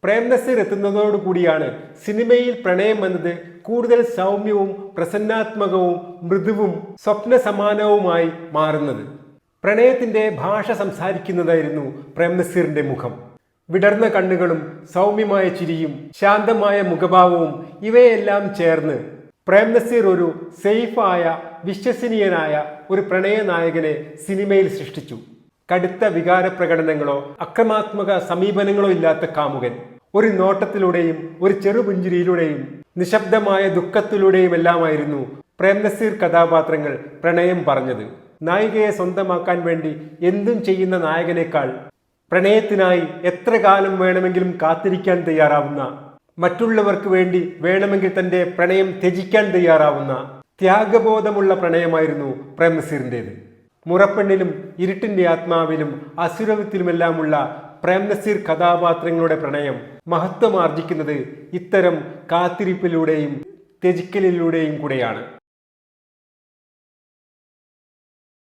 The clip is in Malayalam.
പ്രേംനസീർ എത്തുന്നതോടുകൂടിയാണ് സിനിമയിൽ പ്രണയം എന്നത് കൂടുതൽ സൗമ്യവും പ്രസന്നാത്മകവും മൃദുവും സ്വപ്ന സമാനവുമായി മാറുന്നത്. പ്രണയത്തിന്റെ ഭാഷ സംസാരിക്കുന്നതായിരുന്നു പ്രേംനസീറിന്റെ മുഖം. വിടർന്ന കണ്ണുകളും സൗമ്യമായ ചിരിയും ശാന്തമായ മുഖഭാവവും ഇവയെല്ലാം ചേർന്ന് പ്രേംനസീർ ഒരു സേഫായ വിശ്വസനീയനായ ഒരു പ്രണയ നായകനെ സിനിമയിൽ സൃഷ്ടിച്ചു. കടുത്ത വികാര പ്രകടനങ്ങളോ അക്രമാത്മക സമീപനങ്ങളോ ഇല്ലാത്ത കാമുകൻ. ഒരു നോട്ടത്തിലൂടെയും ഒരു ചെറുപുഞ്ചിരിയിലൂടെയും നിശബ്ദമായ ദുഃഖത്തിലൂടെയുമെല്ലാമായിരുന്നു പ്രേംനസീർ കഥാപാത്രങ്ങൾ പ്രണയം പറഞ്ഞത്. നായികയെ സ്വന്തമാക്കാൻ വേണ്ടി എന്തും ചെയ്യുന്ന നായകനേക്കാൾ പ്രണയത്തിനായി എത്ര കാലം വേണമെങ്കിലും കാത്തിരിക്കാൻ തയ്യാറാവുന്ന, മറ്റുള്ളവർക്ക് വേണ്ടി വേണമെങ്കിൽ തന്റെ പ്രണയം ത്യജിക്കാൻ തയ്യാറാവുന്ന ത്യാഗബോധമുള്ള പ്രണയമായിരുന്നു പ്രേംനസീറിൻ്റെത്. മുറപ്പെണ്ണിലും ഇരുട്ടിന്റെ ആത്മാവിലും അസുരവത്തിലുമെല്ലാമുള്ള പ്രേംനസീർ കഥാപാത്രങ്ങളുടെ പ്രണയം മഹത്വമാർജിക്കുന്നത് ഇത്തരം കാത്തിരിപ്പിലൂടെയും ത്യജിക്കലിലൂടെയും കൂടെയാണ്.